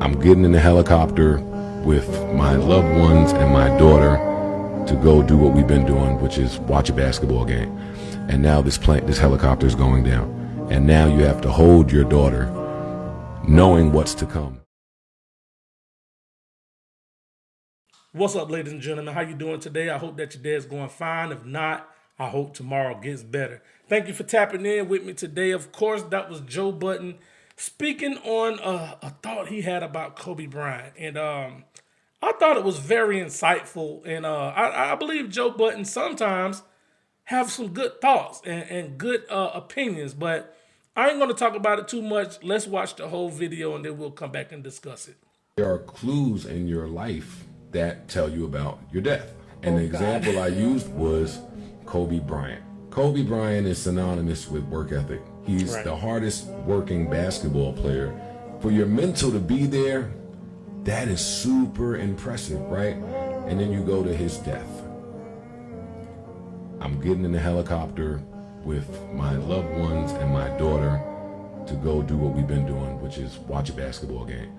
I'm getting in the helicopter with my loved ones and my daughter to go do what we've been doing, which is watch a basketball game. And now this helicopter is going down. And now you have to hold your daughter knowing what's to come. What's up, ladies and gentlemen? How you doing today? I hope that your day is going fine. If not, I hope tomorrow gets better. Thank you for tapping in with me today. Of course, that was Joe Budden speaking on a thought he had about Kobe Bryant. And I thought it was very insightful. And I believe Joe Budden sometimes have some good thoughts and good opinions. But I ain't going to talk about it too much. Let's watch the whole video and then we'll come back and discuss it. There are clues in your life that tell you about your death. And the example I used was Kobe Bryant. Kobe Bryant is synonymous with work ethic. He's the hardest working basketball player. For your mental to be there, that is super impressive, right? And then you go to his death. I'm getting in the helicopter with my loved ones and my daughter to go do what we've been doing, which is watch a basketball game.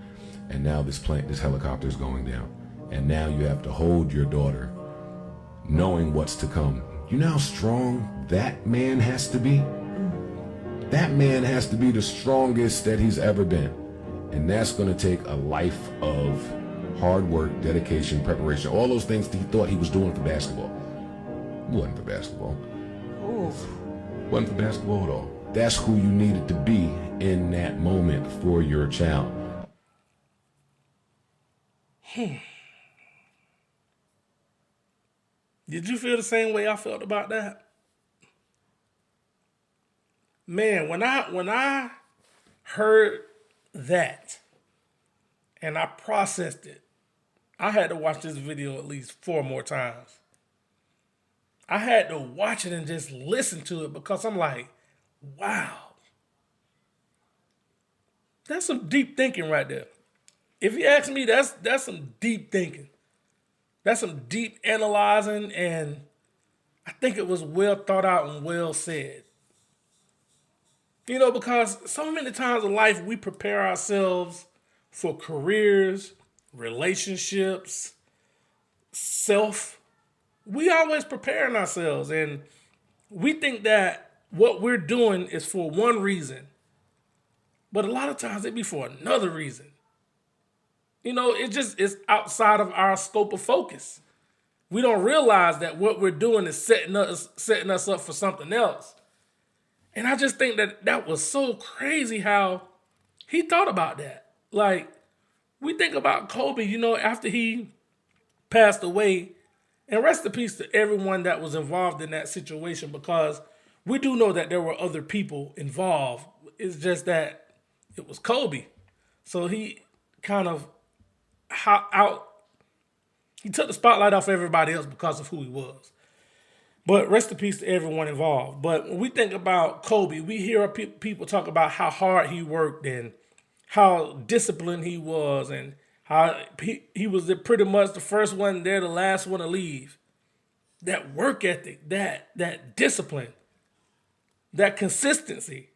And now this helicopter is going down. And now you have to hold your daughter knowing what's to come. You know how strong that man has to be? That man has to be the strongest that he's ever been. And that's going to take a life of hard work, dedication, preparation, all those things that he thought he was doing for basketball. It wasn't for basketball. It wasn't for basketball at all. That's who you needed to be in that moment for your child. Did you feel the same way I felt about that? Man, when I heard that and I processed it, I had to watch this video at least 4 more times. I had to watch it and just listen to it because I'm like, wow. That's some deep thinking right there. If you ask me, that's some deep thinking. That's some deep analyzing, and I think it was well thought out and well said. You know, because so many times in life we prepare ourselves for careers, relationships, self. We always preparing ourselves, and we think that what we're doing is for one reason, but a lot of times it be for another reason. You know, it's outside of our scope of focus. We don't realize that what we're doing is setting us up for something else. And I just think that was so crazy how he thought about that. Like, we think about Kobe, you know, after he passed away, and rest in peace to everyone that was involved in that situation, because we do know that there were other people involved. It's just that it was Kobe. So he kind of he took the spotlight off everybody else because of who he was. But rest in peace to everyone involved. But when we think about Kobe, we hear people talk about how hard he worked and how disciplined he was and how he was pretty much the first one there, the last one to leave. That work ethic, that discipline, that consistency.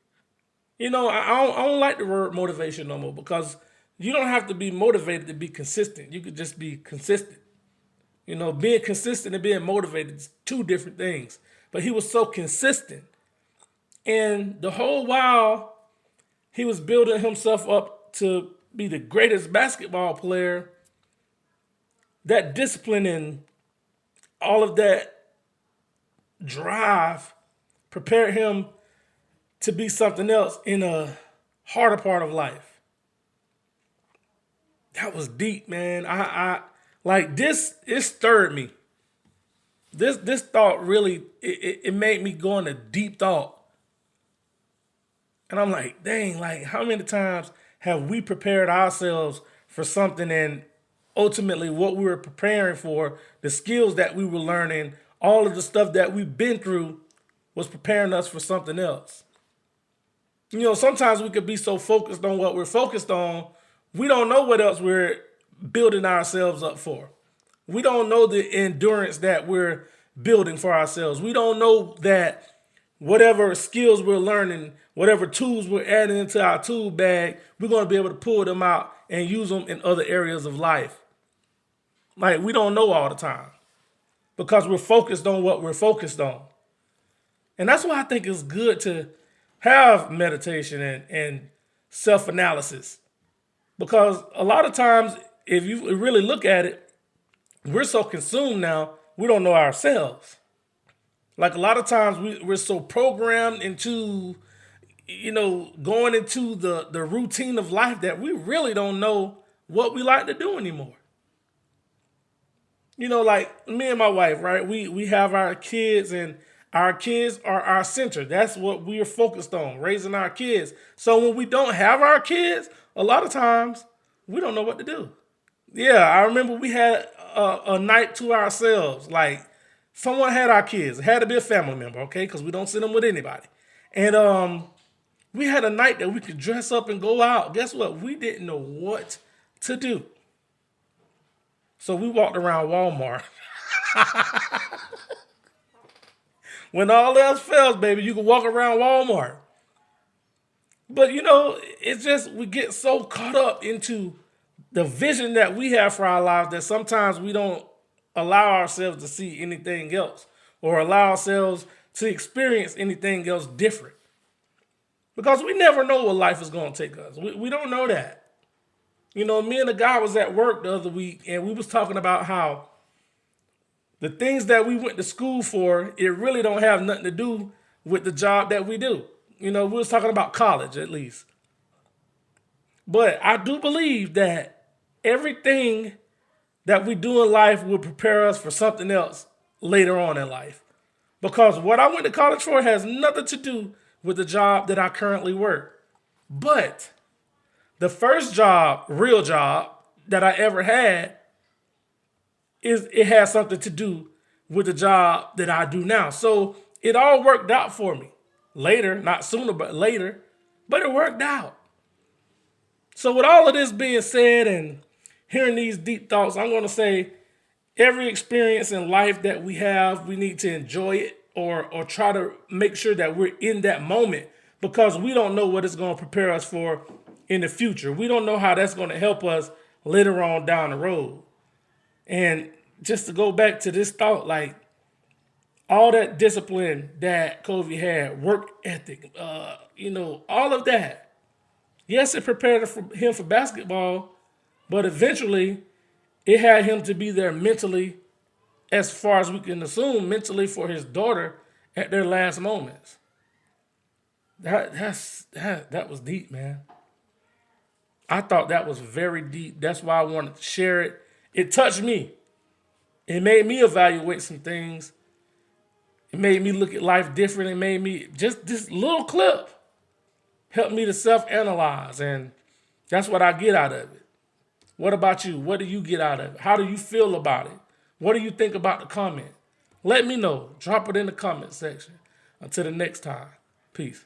You know, I don't like the word motivation no more, because you don't have to be motivated to be consistent. You could just be consistent. You know, being consistent and being motivated is 2 different things. But he was so consistent. And the whole while he was building himself up to be the greatest basketball player, that discipline and all of that drive prepared him to be something else in a harder part of life. That was deep, man. I like this. It stirred me. This thought really it made me go into deep thought. And I'm like, dang, like how many times have we prepared ourselves for something, and ultimately what we were preparing for, the skills that we were learning, all of the stuff that we've been through was preparing us for something else. You know, sometimes we could be so focused on what we're focused on, we don't know what else we're building ourselves up for. We don't know the endurance that we're building for ourselves. We don't know that whatever skills we're learning, whatever tools we're adding into our tool bag, we're going to be able to pull them out and use them in other areas of life. Like, we don't know all the time because we're focused on what we're focused on. And that's why I think it's good to have meditation and self-analysis. Because a lot of times, if you really look at it, we're so consumed now, we don't know ourselves. Like, a lot of times we're so programmed into, going into the routine of life that we really don't know what we like to do anymore. Like me and my wife, right? We have our kids, and our kids are our center. That's what we are focused on, raising our kids. So when we don't have our kids, a lot of times we don't know what to do. Yeah, I remember we had a night to ourselves. Like, someone had our kids. It had to be a family member, okay? Because we don't send them with anybody. And we had a night that we could dress up and go out. Guess what? We didn't know what to do. So we walked around Walmart. When all else fails, baby, you can walk around Walmart. But, it's just we get so caught up into the vision that we have for our lives that sometimes we don't allow ourselves to see anything else or allow ourselves to experience anything else different. Because we never know what life is going to take us. We don't know that. Me and the guy was at work the other week, and we was talking about how the things that we went to school for, it really don't have nothing to do with the job that we do. We was talking about college, at least. But I do believe that everything that we do in life will prepare us for something else later on in life. Because what I went to college for has nothing to do with the job that I currently work. But the first job, real job, that I ever had, it has something to do with the job that I do now. So it all worked out for me. Later, not sooner, but later. But it worked out. So with all of this being said and hearing these deep thoughts, I'm going to say every experience in life that we have, we need to enjoy it or try to make sure that we're in that moment, because we don't know what it's going to prepare us for in the future. We don't know how that's going to help us later on down the road. And just to go back to this thought, like, all that discipline that Kobe had, work ethic, all of that. Yes, it prepared him for basketball, but eventually it had him to be there mentally, as far as we can assume, mentally for his daughter at their last moments. That was deep, man. I thought that was very deep. That's why I wanted to share it. It touched me. It made me evaluate some things. It made me look at life different. It made me, just this little clip helped me to self-analyze, and that's what I get out of it. What about you? What do you get out of it? How do you feel about it? What do you think about the comment? Let me know. Drop it in the comment section. Until the next time. Peace.